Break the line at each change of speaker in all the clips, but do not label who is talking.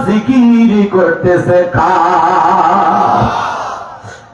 জিকির করতেছে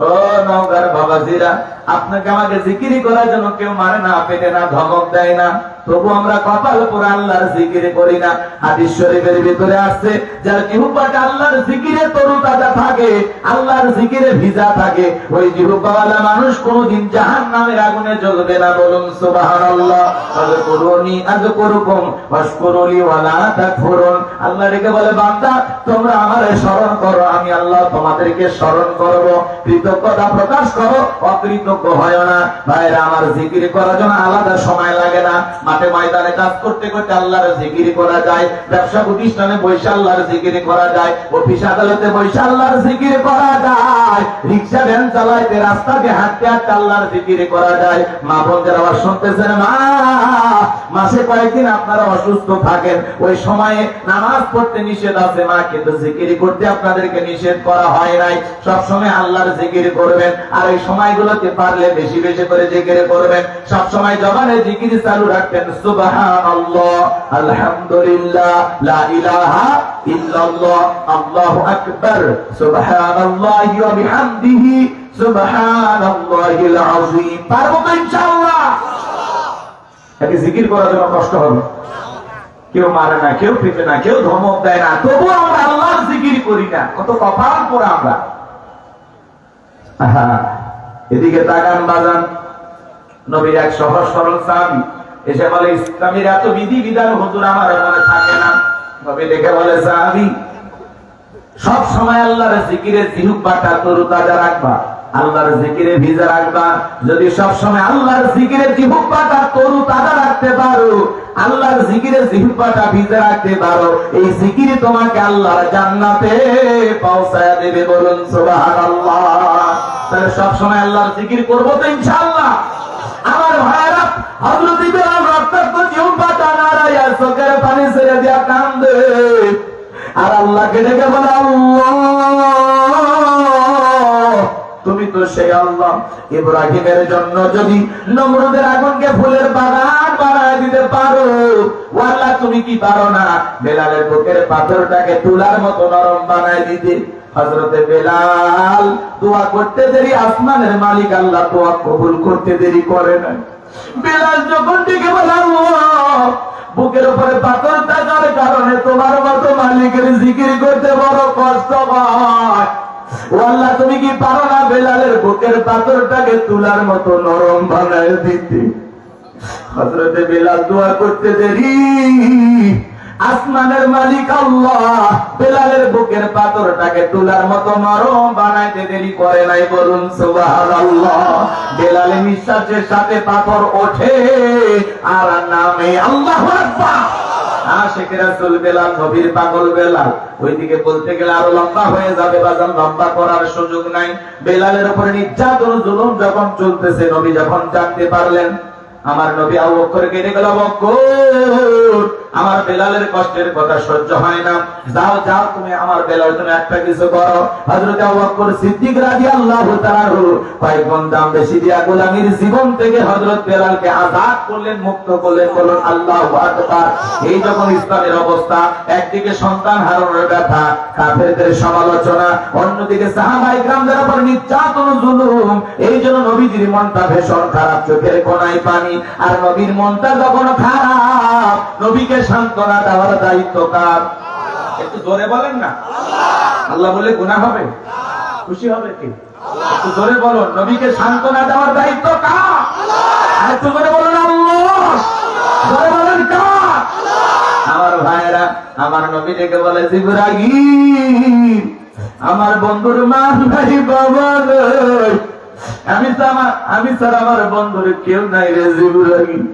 ও নওগাঁর বাবাজিরা, আপনাকে আমাকে জিকিরি করার জন্য কেউ মারে না, পেটে না, ধমক দেয় না, তবু আমরা কপাল পুরা আল্লাহর জিকির করি না। হাদিস শরীফের ভিতরে আসছে, যার জিহ্বাটা আল্লাহর জিকিরে তরুতাজা থাকে, আল্লাহর জিকিরে ভিজা থাকে, ওই জিহ্বাওয়ালা মানুষ কোনদিন জাহান্নামের আগুনে জ্বলবে না। বলুন সুবহানাল্লাহ। আযকুরুনি আযকুরুকুম ওয়াশকুরুলি ওয়ালা তাকফুরুন। আল্লাহ ডেকে বলে, বান্দা তোমরা আমারে স্মরণ করো, আমি আল্লাহ তোমাদেরকে স্মরণ করব। কৃতজ্ঞতা প্রকাশ করো, অকৃতজ্ঞ হয় না। ভাইরা আমার, জিকির করার জন্য আলাদা সময় লাগে না। মাঠে ময়দানে কাজ করতে করতে আল্লাহর জিকির করা যায়, ব্যবসা প্রতিষ্ঠানে বসে আল্লাহর জিকির করা যায়, অফিস আদালতে বসে আল্লাহর জিকির করা যায়, রিক্সা ভ্যান চালাইতে রাস্তা দিয়ে হাঁটতে হাঁটতে আল্লাহর জিকির করা যায়। মা বোনদের আবার শুনতেছেন, মা মাসে কয়েকদিন আপনারা অসুস্থ থাকেন, ওই সময়ে নামাজ পড়তে নিষেধ আছে মা, কিন্তু জিকির করতে আপনাদেরকে নিষেধ করা হয় নাই। সব সময় আল্লাহর জিকির করবেন, আর এই সময়গুলোতে পারলে বেশি বেশি করে জিকির করবেন। সব সময় জবানে জিকির চালু রাখবেন, সুবহানাল্লাহ, আলহামদুলিল্লাহ, লা ইলাহা ইল্লাল্লাহ, আল্লাহু আকবার, সুবহানাল্লাহি ওয়া বিহামদিহি, সুবহানাল্লাহিল আযীম। পারবো তো ইনশাআল্লাহ। একে জিকির করার জন্য কষ্ট হবে, কেউ মারে না, কেউ পিটে না, কেউ ধমক দেয় না, তবু আমরা আল্লাহর জিকির করি না। কত কপাল পোড়া আমরা। এদিকে তাকান বাজান, নবীর এক সহজ সরল সাহাবী এসে বলে, ইসলামের এত বিধি বিধান হুজুর আমার মনে থাকে না। নবী দেখে বলে, সাহাবী সব সময় আল্লাহর জিকিরে জিহ্বাটা তরুতাজা রাখবা, আল্লাহর জিকিরে ভিজা রাখবা। যদি সব সময় আল্লাহর জিকিরে জিহ্বাটা তরুতাজা রাখতে পারো, আল্লাহর জিকিরে জিহ্বাটা ভিজা রাখতে পারো, এই জিকির তোমাকে আল্লাহর জান্নাতে পৌঁছায় দেবে। বলুন সুবহানাল্লাহ। তাহলে সব সময় আল্লাহর জিকির করবো তো ইনশাআল্লাহ। আমার ভাইরা, হযরত ইব্রাহিম রক্তাক্ত জিহ্বাটা নাড়াইয়া চোখের পানি ছেড়ে দিয়া কান্দে, আর আল্লাহকে ডেকে বলে, আল্লাহ তুমি তো সেই আল্লাহ, ইব্রাহিমের জন্য যদি নমরুদের আগুনকে ফুলের বাগান বানায় দিতে পারো, ও আল্লাহ তুমি কি পারো না বেলালের বুকের পাথরটাকে তুলার মতো নরম বানায় দিতে? হযরতে বেলাল দোয়া করতে দেরি, আসমানের মালিক আল্লাহ দোয়া কবুল করতে দেরি করে না। বেলাল যখন ডেকে বলে, আল্লাহ বুকের উপরে পাথর থাকার কারণে তোমার মতো মালিকের জিকির করতে বড় কষ্ট হয়, ও আল্লাহ তুমি কি পারো না বেলালের বুকের পাথরটাকে তুলার মতো নরম বানায় দিতে? হযরতে বেলাল দোয়া করতে দেরি, আসমানের মালিক আল্লাহ বেলালের বুকের পাথরটাকে তুলার মতো নরম বানাইতে দেরি করে নাই। বলুন সুবহানাল্লাহ। বেলালের নিঃশ্বাসের সাথে পাথর ওঠে আর নামে আল্লাহু আকবার। আশিক রাসূল বেলাল, নবীর পাগল বেলাল। ওইদিকে বলতে গেলে আরো লম্বা হয়ে যাবে, বাজান লম্বা করার সুযোগ নাই। বেলালের উপরে নির্যাতন জুলুম যখন চলতেছে, নবী যখন জানতে পারলেন, আমার নবী আবু বকরকে ডেকে বলল, আবু বকর আমার বেলালের কষ্টের কথা সহ্য হয় না, যাও যাও তুমি আমার বেলালের জন্য একটা কিছু করো। হযরত আবু বকর সিদ্দিক রাদিয়াল্লাহু তাআলা কয়েকগুণ দাম বেশি দিয়া গোলামীর জীবন থেকে হযরত বেলালকে আযাদ করলেন, মুক্ত করলেন। বলুন আল্লাহু আকবার। এই যখন ইসলামের অবস্থা, একদিকে সন্তান হারানোর ব্যথা, কাফেরদের সমালোচনা, অন্যদিকে সাহাবায়ে কিরামদের উপর নির্যাতন জুলুম, এই জন্য নবীজির মনটা ভীষণ খারাপ, চোখের কোণায় পানি। আর নবীর মনটা যখন খারাপ, নবীকে সান্ত্বনা দেওয়ার দায়িত্ব কার? একটু জোরে বলেন না। আল্লাহ বলে গুনাহ হবে, খুশি হবে কে? একটু জোরে বলুন, নবীকে সান্ত্বনা দেওয়ার দায়িত্ব কার? আর একটু জোরে বলুন, আল্লাহ। জোরে বলেন কার? আমার ভাইরা, আমার নবী ডেকে বলে, জিবরাইল আমার বন্ধুর মা নাই, বাবা নাই, আমি ছাড়া আমার বন্ধুর কেউ নাই রে জিবরাইল।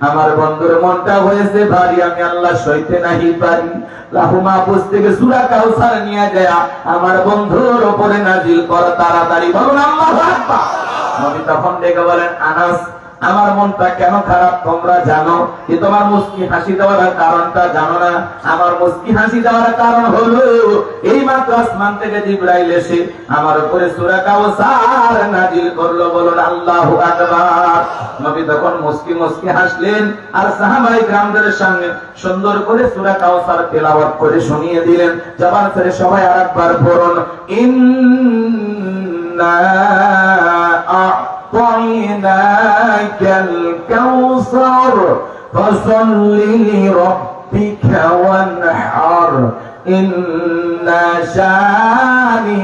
আমার বন্ধুর মনটা হয়েছে ভারী, আমি আল্লাহ সইতে নাহি পারি। লাহু মাহফুজ থেকে সূরা কাউসার নিয়ে যায় আমার বন্ধুর উপরে নাজিল কর তাড়াতাড়ি। বলুন আল্লাহু আকবার। নবী তখন ডেকে বলেন, আনাস আমার মনটা কেন খারাপ তোমরা জানো? কি তোমার মুস্কি হাসি দেওয়ার কারণটা জানো না? আমার মুস্কি হাসি দেওয়ার কারণ হলো এই মাত্র আসমান থেকে জিবরাইল এসে আমার উপরে সূরা কাউসার নাজিল করলো। বলুন আল্লাহু আকবার। নবী তখন মুস্কি মুস্কি হাসলেন আর সাহাবায়ে কিরামদের সামনে সুন্দর করে সূরা কাউসার তেলাওয়াত করে শুনিয়ে দিলেন। জবান ছেড়ে সবাই আরেকবার পড়ুন, ইন্না আ'তাইনাকাল কাউসার ফাসাল্লি লিরাব্বিকা ওয়ানহার ইন্না শানিআকা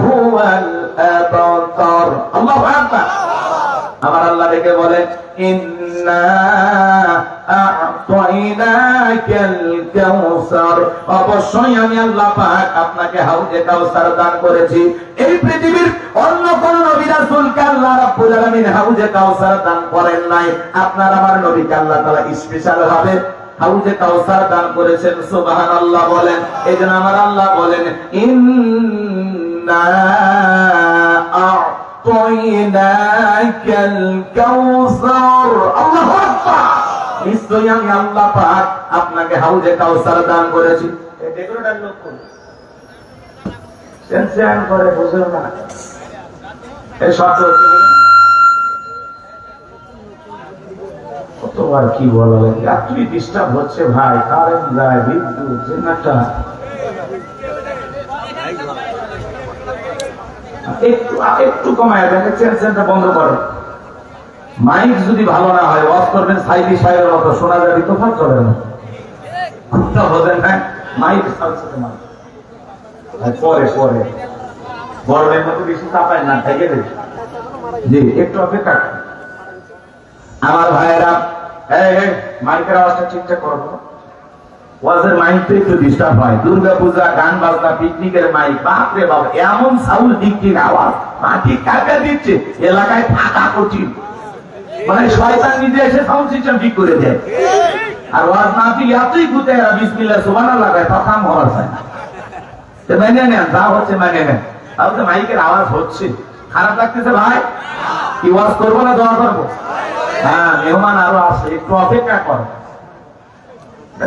হুয়াল আবতার। আল্লাহু আকবার। আমার আল্লাহ ডেকে বলেন, ইন্না আ'তাইনাকাল কাউসার, অবশ্যই আমি আল্লাহ পাক আপনাকে হাউজে কাউসার দান করেছি। এই পৃথিবীর অন্য কোন নবী রাসূলকে আল্লাহ রাব্বুল আলামিন হাউজে কাউসার দান করেন নাই। আপনার আমার নবীকে আল্লাহ তাআলা স্পেশাল ভাবে হাউজে কাউসার দান করেছেন। সুবহানাল্লাহ বলেন। এইজন্য আমার আল্লাহ বলেন, ইন্না আ'তাইনাকাল কাউসার। আল্লাহু আকবার। নিশ্চয়ই আমি আল্লাহ পাক আপনাকে হাউজে কাউসার দান করেছি। এই ডেকোরেটর লোক কোন সেন্সিয়ান করে বুঝলো না এই শব্দ কতবার কি বলা লাগে। রাত্রি ডিস্টার্ব হচ্ছে ভাই, কারেন্ট যায়, বিদ্যুৎ জেনারেটর। একটু কমায় দেন, সেন্সিয়ানটা বন্ধ করো। মাইক যদি ভালো না হয় ওয়াজ করবেন সাইদি সাহেবের মতো, শোনা যাবে তো ফাঁক চলে না। খুবটা বোঝেন না, মাইক পরে পরে গরমের মতো বেশি চাপায় না, থেকে দেখি জি একটু অপেক্ষা। আমার ভাইয়েরা মাইকের আওয়াজটা ঠিকঠাক করবো। ওয়াজের মাইক তো একটু ডিস্টার্ব হয়। দুর্গা পূজা, গান বাজনা, পিকনিকের মাইক, বাপরে বাপ এমন সাউন্ড দিকটির আওয়াজ মাটি কাকা দিচ্ছে, এলাকায় ফাঁকা কঠিন। মানে শয়তান নিজে এসে সাউন্ড সিস্টেম ঠিক করে দেয়। আর ওয়াজ না ঠিক এতই গুতে বিসমিল্লাহ সুবহানাল্লাহ গায় কথা হওয়া যায় না। মেনে নেন, যা হচ্ছে মেনে নেন। তাহলে মাইকের আওয়াজ হচ্ছে, খারাপ লাগতেছে ভাই? কি ওয়াজ করবো না দোয়া করবো? হ্যাঁ, মেহমান আরো আসছে, একটু অপেক্ষা কর।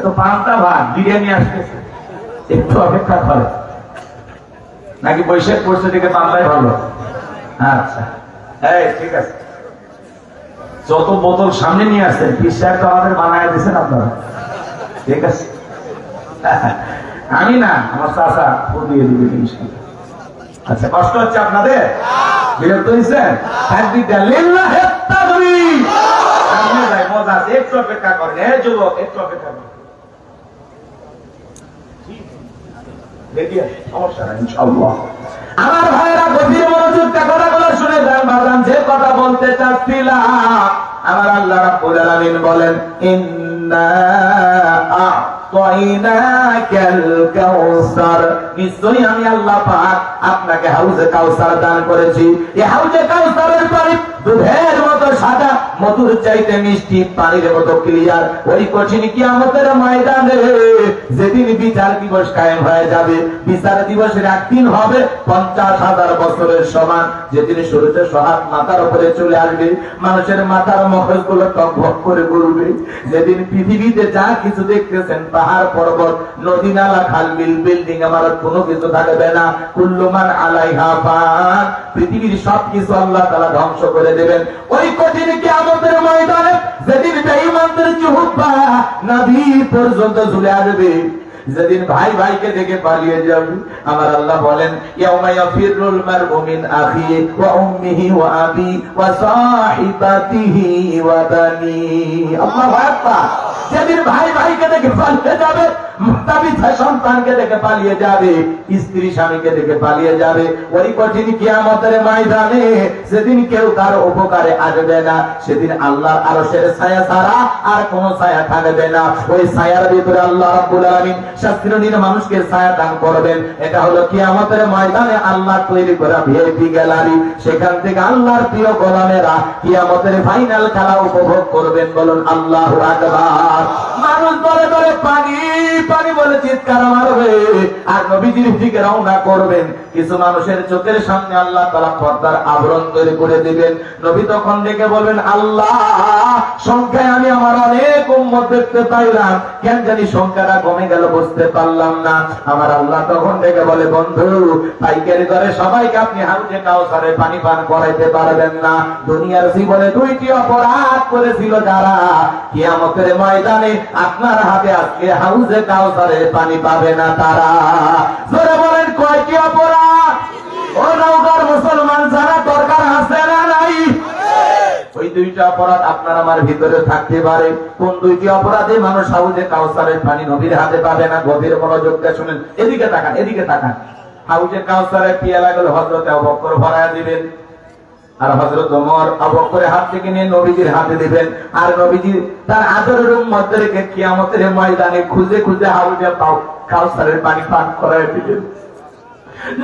তো পান্তা ভাত বিরিয়ানি আসতেছে, একটু অপেক্ষা করে। নাকি বৈশাখ পড়ছে দিকে পান্তাই ভালো? আচ্ছা, এই ঠিক আছে। যত বোতল সামনে নিয়ে আসছেন পিসার তো আমাদের বানায় দিচ্ছেন আপনারা, ঠিক আছে? আমি না, আমার চাচা দিয়ে দিবে। আচ্ছা, কষ্ট হচ্ছে আপনাদের? বিরক্ত হয়েছেন? মজা আছে, একটু অপেক্ষা করেন। হ্যাঁ যুবক, একটু অপেক্ষা করেন। আমার ভাইয়েরা গভীর মনোযোগটা কথাগুলো শুনে যান। বাজান যে কথা বলতে চাচ্ছিলাম, আমার আল্লাহ রাব্বুল আলামিন বলেন, ইন্না আ'তাইনাকাল কাউসার, নিশ্চয়ই আমি আল্লাহ পাক আপনাকে হাউজে কাউসার দান করেছি। এই হাউজে কাউসারের পানি দুধের মতো সাদা, মধুর চাইতে মিষ্টি, পানির মতো ক্লিয়ার। ওই কঠিন কিয়ামতের ময়দানে যেদিন বিচার দিবস কায়েম হয়ে যাবে, বিচার দিবসের একদিন হবে 50,000 বছরের সমান। যেদিন সূর্য সহাত মাথার উপরে চলে আসবে, মানুষের মাথার মগজগুলো টকবক করে ঘুরবে। যেদিন পৃথিবীতে যা কিছু দেখতেছেন, পাহাড় পর্বত, নদী নালা, খাল বিল, বিল্ডিং, আমার কোনো কিছু থাকবে না। কুল্লু মান আলাইহা ফান, পৃথিবীর সবকিছু আল্লাহ তাআলা ধ্বংস করে দেবেন। ওই কঠিন কিয়ামতের ময়দানে যেদিন বেঈমানদের জিহ্বা নাভি পর্যন্ত ঝুলে আসবে, যেদিন ভাই ভাইকে দেখে পালিয়ে যাবে, আমার আল্লাহ বলেন, ইয়াউমা ইয়াফিরুল মারউ মিন আখিহি ওয়া উম্মিহি ওয়া আবি ওয়া সাহিবাতিহি ওয়া বানি। আল্লাহু আকবার। যেদিন ভাই ভাইকে দেখে পালিয়ে যাবে, মুতাবিথা সন্তানকে দেখে পালিয়ে যাবে, স্ত্রী স্বামীকে দেখে পালিয়ে যাবে, ওই কঠিন কিয়ামতের ময়দানে সেদিন কেউ কারো উপকারে আসবে না। সেদিন আল্লাহর আরশের ছায়া ছাড়া আর কোন ছায়া থাকবে না। ওই ছায়ার ভিতরে আল্লাহ রাব্বুল আলামিন শাস্ত্রীয় মানুষকে ছায়া দান করবেন। এটা হলো কিয়ামতের ময়দানে আল্লাহ তৈরি করা ভিআইপি গ্যালারি। সেখান থেকে আল্লাহর প্রিয় গোলামেরা কিয়ামতের ফাইনাল খেলা উপভোগ করবেন। বলুন আল্লাহু আকবার। মানুষ দলে দলে পানি পানি বলে চিৎকার মারবে আর নবীজির দিকে রওনা করবেন। কিছু মানুষের চোখের সামনে আল্লাহ তাআলা পর্দার আবরণ তৈরি করে দিবেন। নবী তখন ডেকে বলবেন, আল্লাহ সংখ্যায় আমি আমার অনেক উম্মত দেখতে পাইলাম, কেন জানি সংখ্যাটা কমে গেল, বুঝতে পারলাম না। আমার আল্লাহ তখন ডেকে বলে, বন্ধু পাইকারি দরে সবাইকে আপনি হাউজে কাউসারে পানি পান করাইতে পারবেন না। দুনিয়ার জীবনে দুইটি অপরাধ করেছিল যারা, কিয়ামতের ময়দানে আপনার হাতে আজকে হাউজে কাউসারে পানি পাবে না তারা। জোরে বলেন কয়টি অপরাধ? ও নওগাঁর মুসলমান যারা দরকার আছে না নাই? ওই দুইটা অপরাধ আপনার আমার ভিতরে থাকতে পারে। কোন দুইটি অপরাধে মানুষ হাউজে কাউসারের পানি নবীর হাতে পাবে না? গভীর মনোযোগ দিয়ে শুনেন, এদিকে তাকান, এদিকে তাকান। হাউজে কাউসারের পিয়ালা গুলো হযরত আবু বকর ভরায়া দিবেন, আর হযরত ওমর আবু বকরের হাত থেকে নিয়ে নবীজির হাতে দিবেন, আর নবীজি তার আদরের উম্মতকে রেখে কিয়ামতের ময়দানে খুঁজে খুঁজে হাউজে কাউসারের পানি পান করায় দিবেন।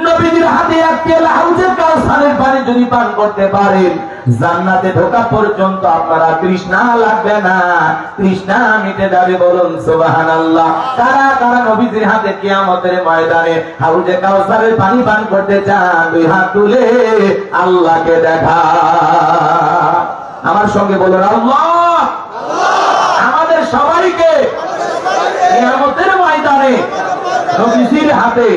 নবীজির হাতে এক পেয়ালা হাউজে কাউসারের পানি যদি পান করতে পারেন, জান্নাতে ঢোকা পর্যন্ত আপনারা তৃষ্ণা লাগবে না, তৃষ্ণা মিটে যাবে। বলুন সুবহানাল্লাহ। কারা কারা নবীজির হাতে কিয়ামতের ময়দানে হাউজে কাউসারের পানি পান করতে চান? দুই হাত তুলে আল্লাহকে দেখা। আমার সঙ্গে বলুন আল্লাহ। আমাদের সবাইকে কিয়ামতের ময়দানে নবীজির হাতে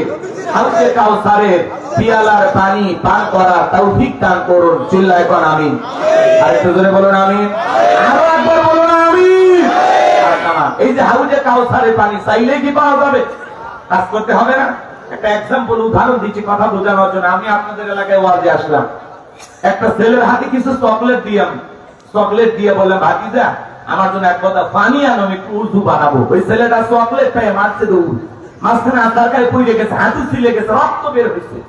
হাউজে কাউসারের পিয়ালার পানি পান করার তৌফিক দান করুন। চিল্লায় কোন আমিন। আর একটু জোরে বলুন আমিন। আরো একবার বলুন আমিন। এই যে হাউজে কাউসারের পানি চাইলে কি পাওয়া যাবে? কাজ করতে হবে না? একটা এক্সাম্পল উদাহরণ দিচ্ছি কথা বোঝানোর জন্য। আমি আপনাদের এলাকায় ওয়াজে আসলাম, একটা ছেলের হাতে কিছু চকলেট দিয়ে বললাম, ভাতিজা আমার জন্য এক কথা পানি আনো, আমি একটু উর্দু বানাবো। ওই ছেলেটা চকলেট খাই মারছে দৌড়, মাঝখানে আধার কার্ড পড়ে গেছে, হাঁটু ছিলে গেছে, রক্ত বের হয়েছে।